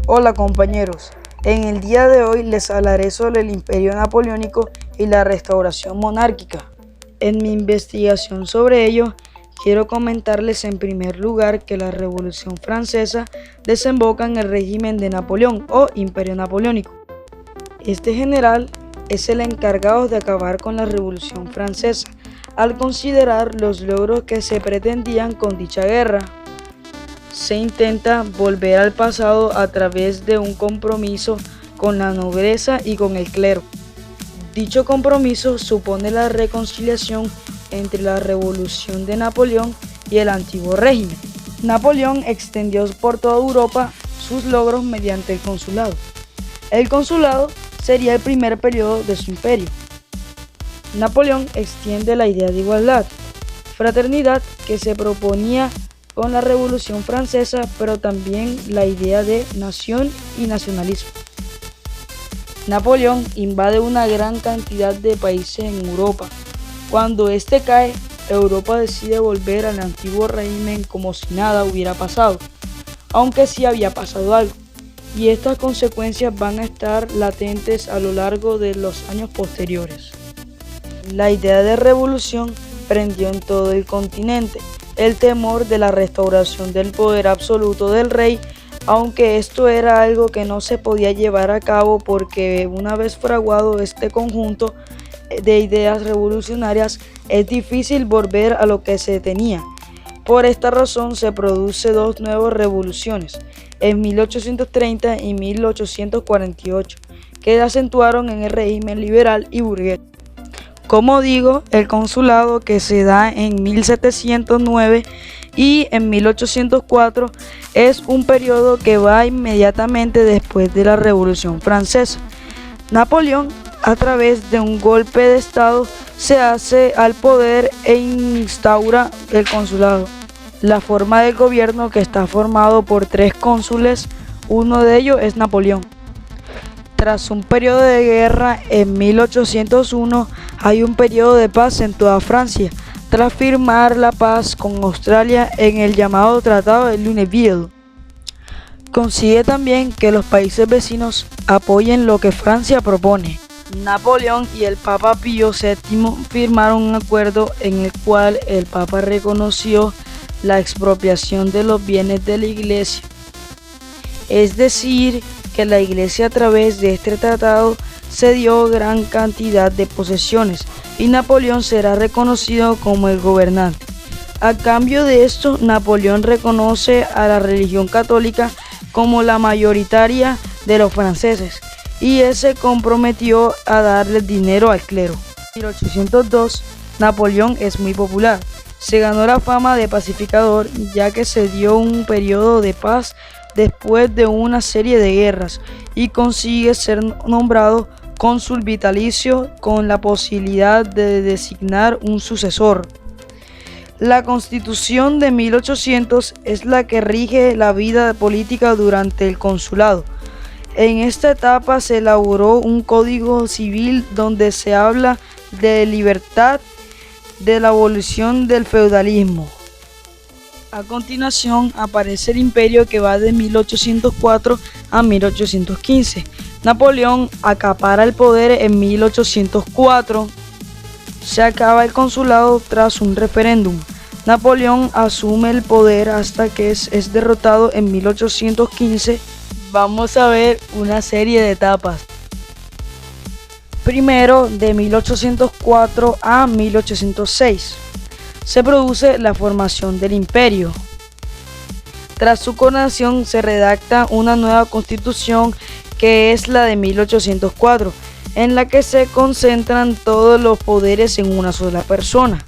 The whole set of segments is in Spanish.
Hola compañeros, en el día de hoy les hablaré sobre el Imperio Napoleónico y la restauración monárquica. En mi investigación sobre ello, quiero comentarles en primer lugar que la Revolución Francesa desemboca en el régimen de Napoleón o Imperio Napoleónico. Este general es el encargado de acabar con la Revolución Francesa, al considerar los logros que se pretendían con dicha guerra. Se intenta volver al pasado a través de un compromiso con la nobleza y con el clero. Dicho compromiso supone la reconciliación entre la revolución de Napoleón y el antiguo régimen. Napoleón extendió por toda Europa sus logros mediante el consulado. El consulado sería el primer periodo de su imperio. Napoleón extiende la idea de igualdad, fraternidad que se proponía con la Revolución Francesa, pero también la idea de nación y nacionalismo. Napoleón invade una gran cantidad de países en Europa. Cuando este cae, Europa decide volver al antiguo régimen como si nada hubiera pasado, aunque sí había pasado algo, y estas consecuencias van a estar latentes a lo largo de los años posteriores. La idea de revolución prendió en todo el continente el temor de la restauración del poder absoluto del rey, aunque esto era algo que no se podía llevar a cabo porque una vez fraguado este conjunto de ideas revolucionarias es difícil volver a lo que se tenía. Por esta razón se produce dos nuevas revoluciones, en 1830 y 1848, que acentuaron en el régimen liberal y burgués. Como digo, el consulado que se da en 1709 y en 1804 es un periodo que va inmediatamente después de la Revolución Francesa. Napoleón, a través de un golpe de estado, se hace al poder e instaura el consulado, la forma de gobierno que está formado por 3 cónsules, uno de ellos es Napoleón. Tras un periodo de guerra en 1801, hay un periodo de paz en toda Francia, tras firmar la paz con Australia en el llamado Tratado de Lunéville. Consigue también que los países vecinos apoyen lo que Francia propone. Napoleón y el Papa Pío VII firmaron un acuerdo en el cual el Papa reconoció la expropiación de los bienes de la Iglesia. Es decir, que la Iglesia a través de este tratado cedió gran cantidad de posesiones y Napoleón será reconocido como el gobernante. A cambio de esto, Napoleón reconoce a la religión católica como la mayoritaria de los franceses y se comprometió a darle dinero al clero. En 1802, Napoleón es muy popular. Se ganó la fama de pacificador ya que se dio un periodo de paz después de una serie de guerras y consigue ser nombrado cónsul vitalicio con la posibilidad de designar un sucesor. La Constitución de 1800 es la que rige la vida política durante el consulado. En esta etapa se elaboró un código civil donde se habla de libertad, de la abolición del feudalismo. A continuación aparece el imperio que va de 1804 a 1815. Napoleón acapara el poder en 1804. Se acaba el consulado tras un referéndum. Napoleón asume el poder hasta que es derrotado en 1815. Vamos a ver una serie de etapas. Primero, de 1804 a 1806. Se produce la formación del imperio. Tras su coronación se redacta una nueva constitución que es la de 1804, en la que se concentran todos los poderes en una sola persona.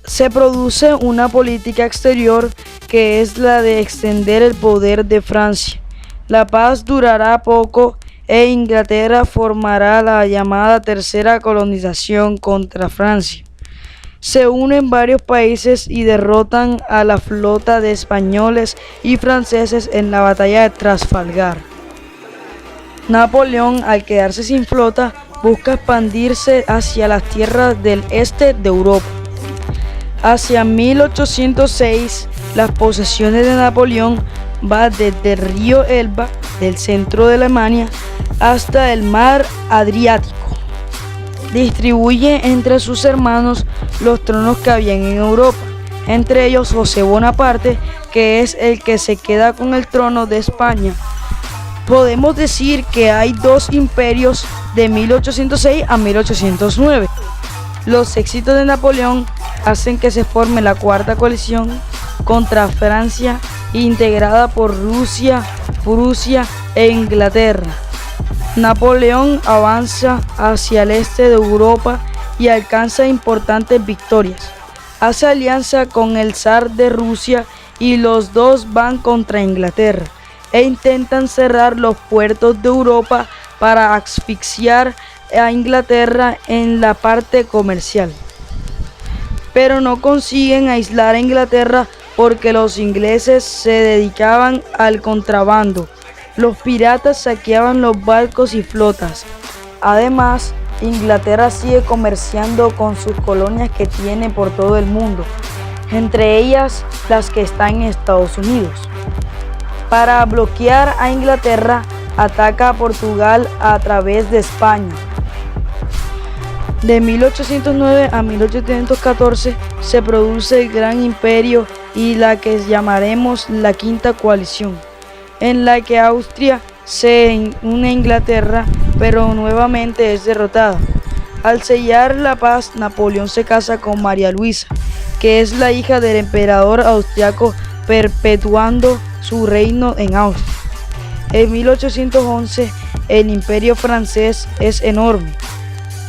Se produce una política exterior que es la de extender el poder de Francia. La paz durará poco e Inglaterra formará la llamada tercera colonización contra Francia. Se unen varios países y derrotan a la flota de españoles y franceses en la batalla de Trafalgar. Napoleón, al quedarse sin flota, busca expandirse hacia las tierras del este de Europa. Hacia 1806, las posesiones de Napoleón va desde el río Elba, del centro de Alemania, hasta el mar Adriático. Distribuye entre sus hermanos los tronos que habían en Europa, entre ellos José Bonaparte, que es el que se queda con el trono de España. Podemos decir que hay dos imperios de 1806 a 1809. Los éxitos de Napoleón hacen que se forme la cuarta coalición contra Francia, integrada por Rusia, Prusia e Inglaterra. Napoleón avanza hacia el este de Europa y alcanza importantes victorias. Hace alianza con el zar de Rusia y los dos van contra Inglaterra e intentan cerrar los puertos de Europa para asfixiar a Inglaterra en la parte comercial. Pero no consiguen aislar a Inglaterra porque los ingleses se dedicaban al contrabando. Los piratas saqueaban los barcos y flotas. Además, Inglaterra sigue comerciando con sus colonias que tiene por todo el mundo, entre ellas las que están en Estados Unidos. Para bloquear a Inglaterra, ataca a Portugal a través de España. De 1809 a 1814 se produce el Gran Imperio y la que llamaremos la Quinta Coalición, en la que Austria se une a Inglaterra, pero nuevamente es derrotada. Al sellar la paz, Napoleón se casa con María Luisa, que es la hija del emperador austriaco, perpetuando su reino en Austria. En 1811, el imperio francés es enorme.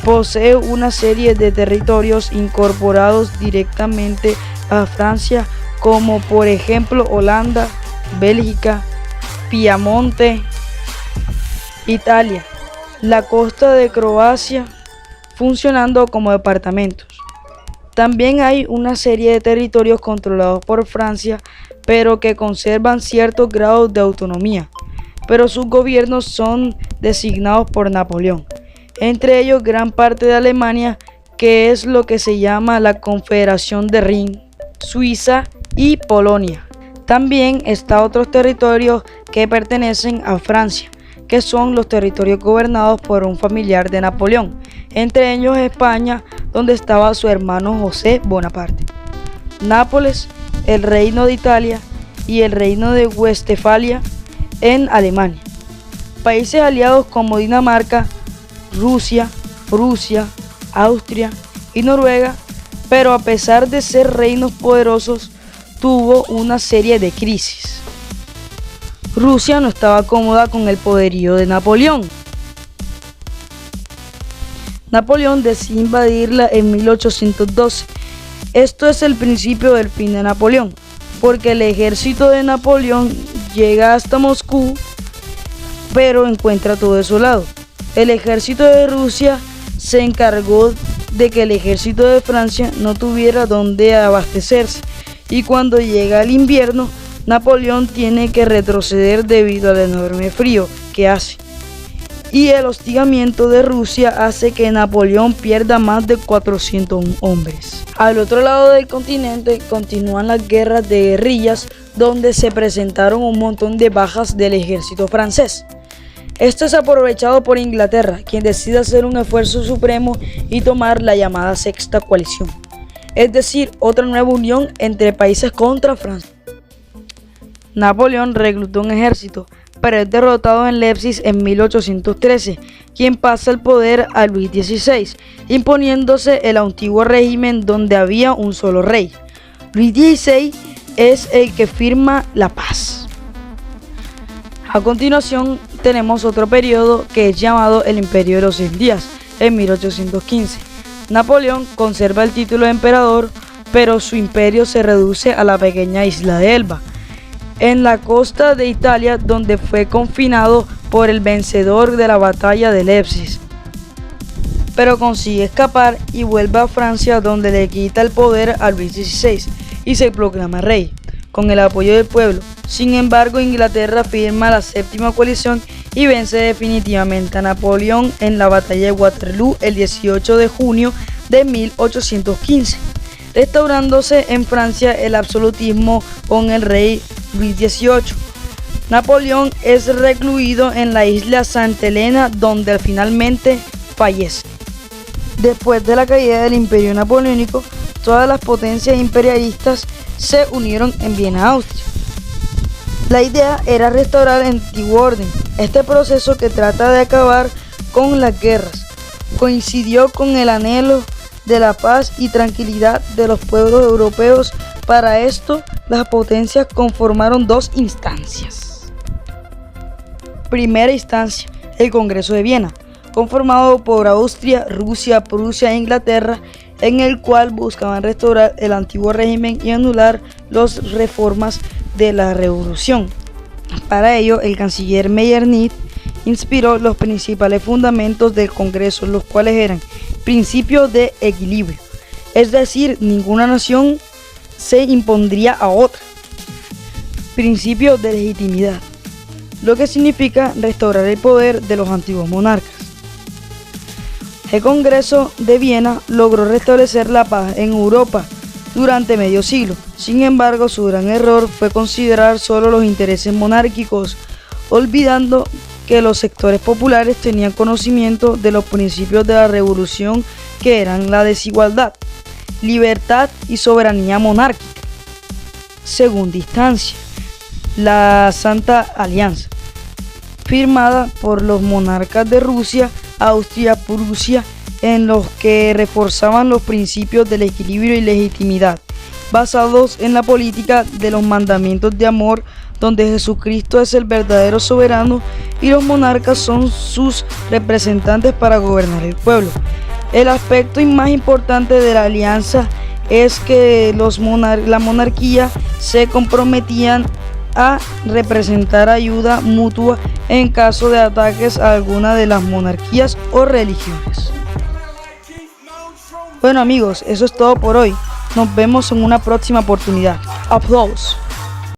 Posee una serie de territorios incorporados directamente a Francia, como por ejemplo Holanda, Bélgica, Piamonte, Italia, la costa de Croacia, funcionando como departamentos. También hay una serie de territorios controlados por Francia, pero que conservan ciertos grados de autonomía, pero sus gobiernos son designados por Napoleón. Entre ellos gran parte de Alemania, que es lo que se llama la Confederación de Rin, Suiza y Polonia. También está otros territorios que pertenecen a Francia, que son los territorios gobernados por un familiar de Napoleón, entre ellos España, donde estaba su hermano José Bonaparte, Nápoles, el Reino de Italia y el Reino de Westfalia en Alemania. Países aliados como Dinamarca, Rusia, Prusia, Austria y Noruega, pero a pesar de ser reinos poderosos, tuvo una serie de crisis. Rusia no estaba cómoda con el poderío de Napoleón. Napoleón decide invadirla en 1812. Esto es el principio del fin de Napoleón, porque el ejército de Napoleón llega hasta Moscú, pero encuentra todo desolado. El ejército de Rusia se encargó de que el ejército de Francia no tuviera donde abastecerse, y cuando llega el invierno, Napoleón tiene que retroceder debido al enorme frío que hace. Y el hostigamiento de Rusia hace que Napoleón pierda más de 400 hombres. Al otro lado del continente continúan las guerras de guerrillas, donde se presentaron un montón de bajas del ejército francés. Esto es aprovechado por Inglaterra, quien decide hacer un esfuerzo supremo y tomar la llamada Sexta Coalición, es decir, otra nueva unión entre países contra Francia. Napoleón reclutó un ejército, pero es derrotado en Leipzig en 1813, quien pasa el poder a Luis XVI, imponiéndose el antiguo régimen donde había un solo rey. Luis XVI es el que firma la paz. A continuación tenemos otro periodo que es llamado el Imperio de los 100 días, en 1815. Napoleón conserva el título de emperador, pero su imperio se reduce a la pequeña isla de Elba, en la costa de Italia, donde fue confinado por el vencedor de la batalla de Leipzig. Pero consigue escapar y vuelve a Francia, donde le quita el poder a Luis XVI y se proclama rey, con el apoyo del pueblo. Sin embargo, Inglaterra firma la Séptima Coalición y vence definitivamente a Napoleón en la batalla de Waterloo el 18 de junio de 1815, restaurándose en Francia el absolutismo con el rey Luis XVIII. Napoleón es recluido en la isla Santa Elena, donde finalmente fallece. Después de la caída del Imperio Napoleónico, todas las potencias imperialistas se unieron en Viena, Austria. La idea era restaurar el antiguo orden. Este proceso, que trata de acabar con las guerras, coincidió con el anhelo de la paz y tranquilidad de los pueblos europeos. Para esto, las potencias conformaron dos instancias. Primera instancia, el Congreso de Viena, conformado por Austria, Rusia, Prusia e Inglaterra, en el cual buscaban restaurar el antiguo régimen y anular las reformas de la Revolución. Para ello, el canciller Metternich inspiró los principales fundamentos del Congreso, los cuales eran principios de equilibrio, es decir, ninguna nación se impondría a otra. Principio de legitimidad, lo que significa restaurar el poder de los antiguos monarcas. El Congreso de Viena logró restablecer la paz en Europa durante medio siglo. Sin embargo, su gran error fue considerar solo los intereses monárquicos, olvidando que los sectores populares tenían conocimiento de los principios de la revolución, que eran la desigualdad, libertad y soberanía monárquica. Segunda instancia, la Santa Alianza, firmada por los monarcas de Rusia, Austria, Prusia, en los que reforzaban los principios del equilibrio y legitimidad, basados en la política de los mandamientos de amor, donde Jesucristo es el verdadero soberano y los monarcas son sus representantes para gobernar el pueblo. El aspecto más importante de la alianza es que la monarquía se comprometían a representar ayuda mutua en caso de ataques a alguna de las monarquías o religiones. Bueno amigos, eso es todo por hoy. Nos vemos en una próxima oportunidad. Aplausos.